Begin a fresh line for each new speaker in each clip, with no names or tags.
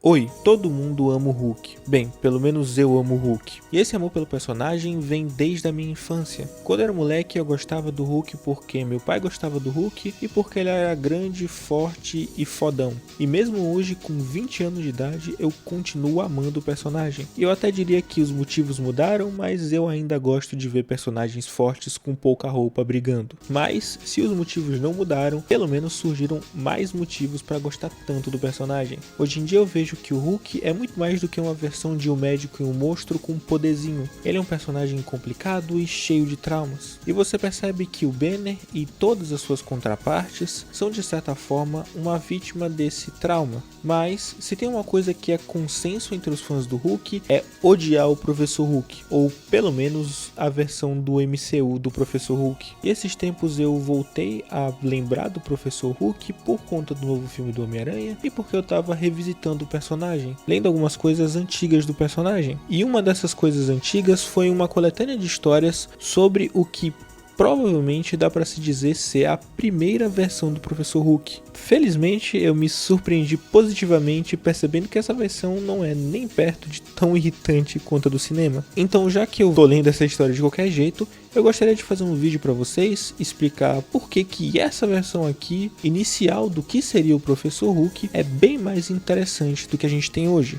Oi, todo mundo ama o Hulk. Bem, pelo menos eu amo o Hulk. E esse amor pelo personagem vem desde a minha infância. Quando eu era moleque eu gostava do Hulk porque meu pai gostava do Hulk e porque ele era grande, forte e fodão. E mesmo hoje, com 20 anos de idade, eu continuo amando o personagem. E eu até diria que os motivos mudaram, mas eu ainda gosto de ver personagens fortes com pouca roupa brigando. Mas, se os motivos não mudaram, pelo menos surgiram mais motivos para gostar tanto do personagem. Hoje em dia eu vejo que o Hulk é muito mais do que uma versão de um médico e um monstro com um poderzinho. Ele é um personagem complicado e cheio de traumas. E você percebe que o Banner e todas as suas contrapartes são de certa forma uma vítima desse trauma. Mas se tem uma coisa que é consenso entre os fãs do Hulk é odiar o Professor Hulk, ou pelo menos a versão do MCU do Professor Hulk. E esses tempos eu voltei a lembrar do Professor Hulk por conta do novo filme do Homem-Aranha e porque eu tava revisitando o personagem, lendo algumas coisas antigas do personagem. E uma dessas coisas antigas foi uma coletânea de histórias sobre o que provavelmente dá para se dizer ser a primeira versão do Professor Hulk. Felizmente eu me surpreendi positivamente percebendo que essa versão não é nem perto de tão irritante quanto a do cinema. Então, já que eu tô lendo essa história de qualquer jeito, eu gostaria de fazer um vídeo para vocês explicar por que essa versão aqui, inicial do que seria o Professor Hulk, é bem mais interessante do que a gente tem hoje.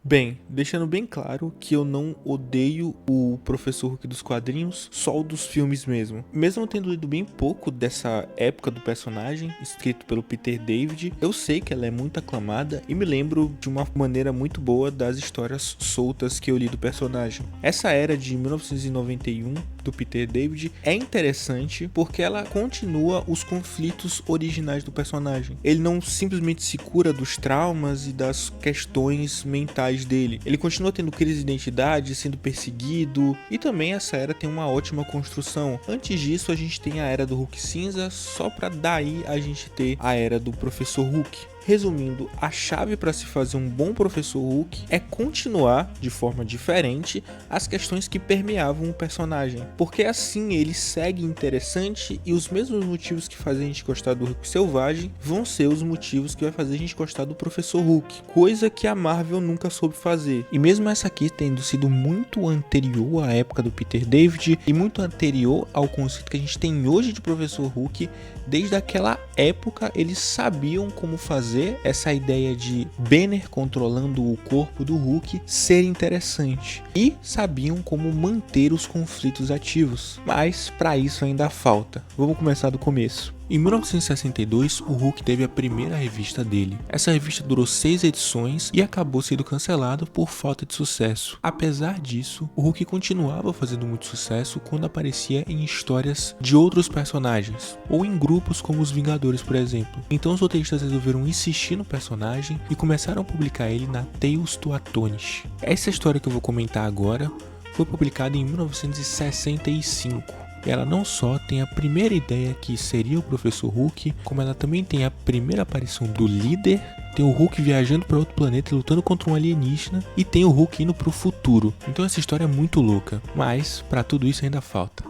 Bem, deixando bem claro que eu não odeio o Professor Hulk dos quadrinhos, só o dos filmes mesmo. Mesmo tendo lido bem pouco dessa época do personagem, escrito pelo Peter David, eu sei que ela é muito aclamada e me lembro de uma maneira muito boa das histórias soltas que eu li do personagem. Essa era de 1991 do Peter David é interessante porque ela continua os conflitos originais do personagem. Ele não simplesmente se cura dos traumas e das questões mentais dele. Ele continua tendo crise de identidade, sendo perseguido, e também essa era tem uma ótima construção. Antes disso a gente tem a era do Hulk cinza, só para daí a gente ter a era do Professor Hulk. Resumindo, a chave para se fazer um bom Professor Hulk é continuar, de forma diferente, as questões que permeavam o personagem, porque assim ele segue interessante e os mesmos motivos que fazem a gente gostar do Hulk selvagem vão ser os motivos que vai fazer a gente gostar do Professor Hulk, coisa que a Marvel nunca soube fazer. E mesmo essa aqui tendo sido muito anterior à época do Peter David e muito anterior ao conceito que a gente tem hoje de Professor Hulk, desde aquela época eles sabiam como fazer essa ideia de Banner controlando o corpo do Hulk ser interessante e sabiam como manter os conflitos ativos, mas para isso ainda falta. Vamos começar do começo. Em 1962, o Hulk teve a primeira revista dele. Essa revista durou 6 edições e acabou sendo cancelada por falta de sucesso. Apesar disso, o Hulk continuava fazendo muito sucesso quando aparecia em histórias de outros personagens, ou em grupos como os Vingadores, por exemplo. Então os roteiristas resolveram insistir no personagem e começaram a publicar ele na Tales to Astonish. Essa história que eu vou comentar agora foi publicada em 1965. E ela não só tem a primeira ideia que seria o Professor Hulk, como ela também tem a primeira aparição do líder, tem o Hulk viajando para outro planeta e lutando contra um alienígena, e tem o Hulk indo para o futuro. Então essa história é muito louca, mas para tudo isso ainda falta.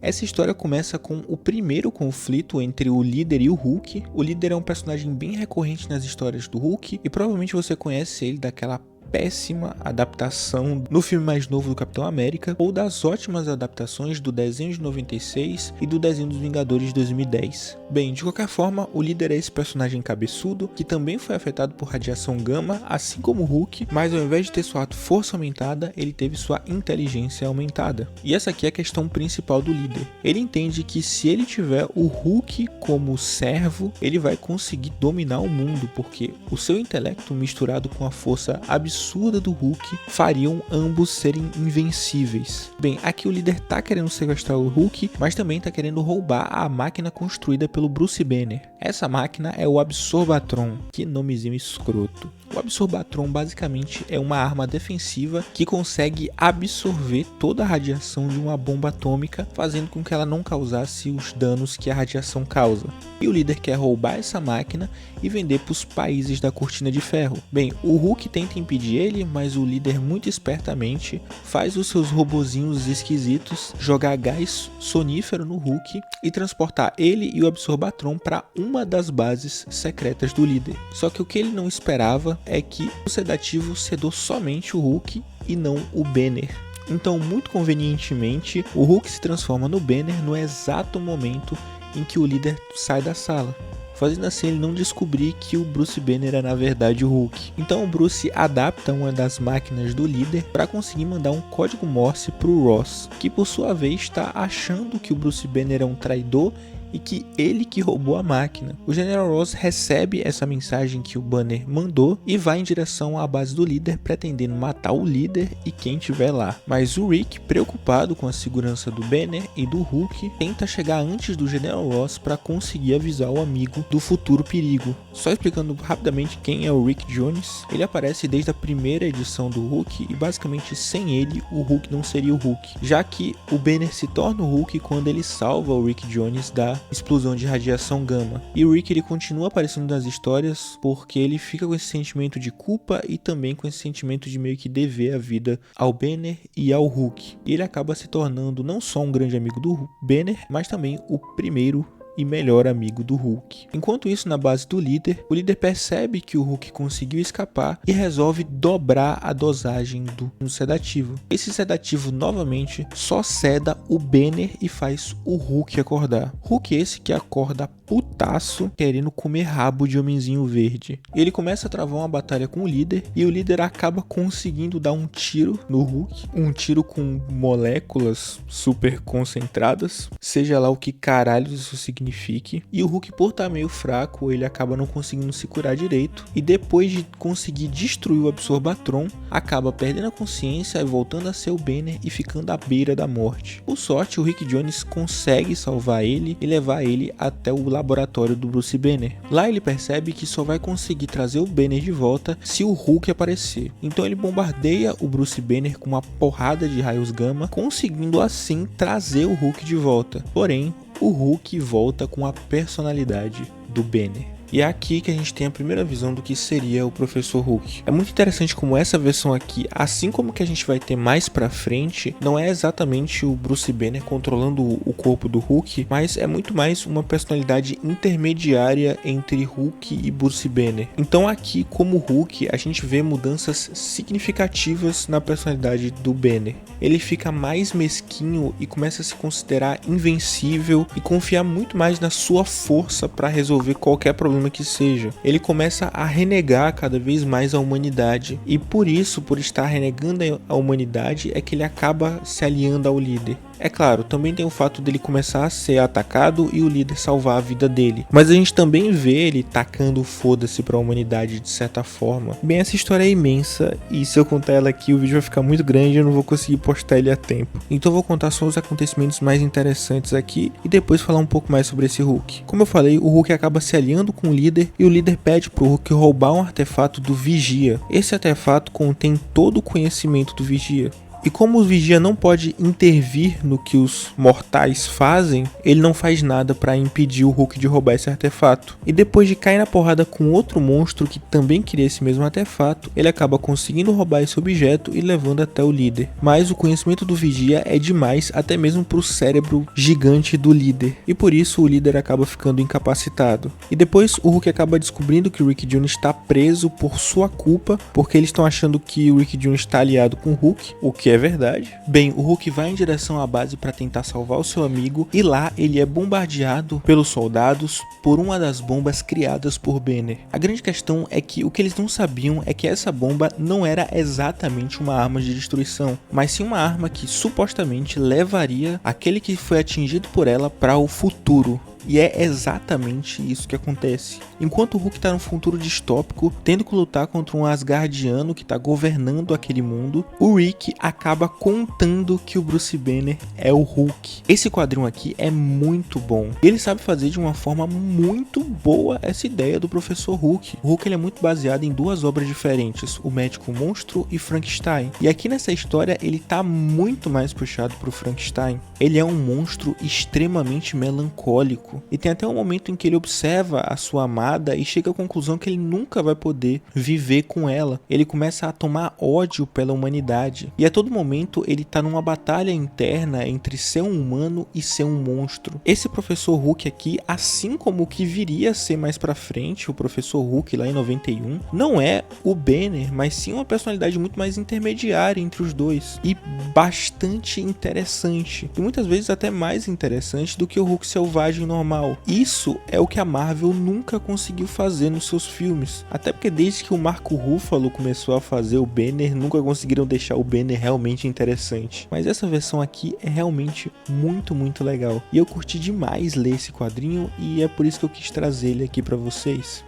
Essa história começa com o primeiro conflito entre o líder e o Hulk. O líder é um personagem bem recorrente nas histórias do Hulk, e provavelmente você conhece ele daquela péssima adaptação no filme mais novo do Capitão América, ou das ótimas adaptações do desenho de 96 e do desenho dos Vingadores de 2010. Bem, de qualquer forma, o líder é esse personagem cabeçudo, que também foi afetado por radiação gama, assim como o Hulk, mas ao invés de ter sua força aumentada, ele teve sua inteligência aumentada. E essa aqui é a questão principal do líder. Ele entende que se ele tiver o Hulk como servo, ele vai conseguir dominar o mundo, porque o seu intelecto misturado com a força absurda do Hulk fariam ambos serem invencíveis. Bem, aqui o líder tá querendo sequestrar o Hulk, mas também tá querendo roubar a máquina construída pelo Bruce Banner. Essa máquina é o Absorbatron, que nomezinho escroto. O Absorbatron basicamente é uma arma defensiva que consegue absorver toda a radiação de uma bomba atômica, fazendo com que ela não causasse os danos que a radiação causa. E o líder quer roubar essa máquina e vender para os países da Cortina de Ferro. Bem, o Hulk tenta impedir ele, mas o líder muito espertamente faz os seus robozinhos esquisitos jogar gás sonífero no Hulk e transportar ele e o Absorbatron para uma das bases secretas do líder. Só que o que ele não esperava é que o sedativo sedou somente o Hulk e não o Banner. Então, muito convenientemente, o Hulk se transforma no Banner no exato momento em que o líder sai da sala, fazendo assim ele não descobrir que o Bruce Banner é na verdade o Hulk. Então o Bruce adapta uma das máquinas do líder para conseguir mandar um código Morse para o Ross, que por sua vez está achando que o Bruce Banner é um traidor e que ele que roubou a máquina. O General Ross recebe essa mensagem que o Banner mandou e vai em direção à base do líder, pretendendo matar o líder e quem tiver lá. Mas o Rick, preocupado com a segurança do Banner e do Hulk, tenta chegar antes do General Ross para conseguir avisar o amigo do futuro perigo. Só explicando rapidamente quem é o Rick Jones, ele aparece desde a primeira edição do Hulk e basicamente sem ele o Hulk não seria o Hulk, já que o Banner se torna o Hulk quando ele salva o Rick Jones da explosão de radiação gama. E o Rick ele continua aparecendo nas histórias porque ele fica com esse sentimento de culpa e também com esse sentimento de meio que dever a vida ao Banner e ao Hulk. E ele acaba se tornando não só um grande amigo do Banner, mas também o primeiro e melhor amigo do Hulk. Enquanto isso, na base do líder, o líder percebe que o Hulk conseguiu escapar e resolve dobrar a dosagem do sedativo. Esse sedativo novamente só seda o Banner e faz o Hulk acordar. Hulk esse que acorda putaço, querendo comer rabo de homenzinho verde. Ele começa a travar uma batalha com o líder e o líder acaba conseguindo dar um tiro no Hulk, um tiro com moléculas super concentradas, seja lá o que caralho isso signifique. E o Hulk, por estar meio fraco, ele acaba não conseguindo se curar direito e depois de conseguir destruir o Absorbatron, acaba perdendo a consciência e voltando a ser o Banner e ficando à beira da morte. Por sorte, o Rick Jones consegue salvar ele e levar ele até o laboratório do Bruce Banner. Lá ele percebe que só vai conseguir trazer o Banner de volta se o Hulk aparecer. Então ele bombardeia o Bruce Banner com uma porrada de raios gama, conseguindo assim trazer o Hulk de volta. Porém, o Hulk volta com a personalidade do Banner. E é aqui que a gente tem a primeira visão do que seria o Professor Hulk. É muito interessante como essa versão aqui, assim como que a gente vai ter mais pra frente, não é exatamente o Bruce Banner controlando o corpo do Hulk, mas é muito mais uma personalidade intermediária entre Hulk e Bruce Banner. Então aqui, como Hulk, a gente vê mudanças significativas na personalidade do Banner. Ele fica mais mesquinho e começa a se considerar invencível e confiar muito mais na sua força para resolver qualquer problema que seja. Ele começa a renegar cada vez mais a humanidade e por isso, por estar renegando a humanidade, é que ele acaba se aliando ao líder. É claro, também tem o fato dele começar a ser atacado e o líder salvar a vida dele. Mas a gente também vê ele tacando foda-se pra humanidade de certa forma. Bem, essa história é imensa e se eu contar ela aqui o vídeo vai ficar muito grande e eu não vou conseguir postar ele a tempo. Então eu vou contar só os acontecimentos mais interessantes aqui e depois falar um pouco mais sobre esse Hulk. Como eu falei, o Hulk acaba se aliando com o líder e o líder pede pro Hulk roubar um artefato do Vigia. Esse artefato contém todo o conhecimento do Vigia. E como o Vigia não pode intervir no que os mortais fazem, ele não faz nada para impedir o Hulk de roubar esse artefato. E depois de cair na porrada com outro monstro que também queria esse mesmo artefato, ele acaba conseguindo roubar esse objeto e levando até o líder. Mas o conhecimento do Vigia é demais até mesmo para o cérebro gigante do líder. E por isso o líder acaba ficando incapacitado. E depois o Hulk acaba descobrindo que o Rick Jones está preso por sua culpa, porque eles estão achando que o Rick Jones está aliado com o Hulk, o que é verdade. Bem, o Hulk vai em direção à base para tentar salvar o seu amigo e lá ele é bombardeado pelos soldados por uma das bombas criadas por Banner. A grande questão é que o que eles não sabiam é que essa bomba não era exatamente uma arma de destruição, mas sim uma arma que supostamente levaria aquele que foi atingido por ela para o futuro. E é exatamente isso que acontece. Enquanto o Hulk tá num futuro distópico, tendo que lutar contra um Asgardiano que tá governando aquele mundo, o Rick acaba contando que o Bruce Banner é o Hulk. Esse quadrinho aqui é muito bom. Ele sabe fazer de uma forma muito boa essa ideia do Professor Hulk. O Hulk ele é muito baseado em duas obras diferentes, O Médico Monstro e Frankenstein. E aqui nessa história ele tá muito mais puxado pro Frankenstein. Ele é um monstro extremamente melancólico. E tem até um momento em que ele observa a sua amada e chega à conclusão que ele nunca vai poder viver com ela. Ele começa a tomar ódio pela humanidade. E a todo momento ele tá numa batalha interna entre ser um humano e ser um monstro. Esse Professor Hulk aqui, assim como o que viria a ser mais pra frente, o Professor Hulk lá em 91, não é o Banner, mas sim uma personalidade muito mais intermediária entre os dois. E bastante interessante. E muitas vezes até mais interessante do que o Hulk selvagem normal. Isso é o que a Marvel nunca conseguiu fazer nos seus filmes. Até porque desde que o Marco Ruffalo começou a fazer o Banner, nunca conseguiram deixar o Banner realmente interessante. Mas essa versão aqui é realmente muito legal. E eu curti demais ler esse quadrinho e é por isso que eu quis trazer ele aqui pra vocês.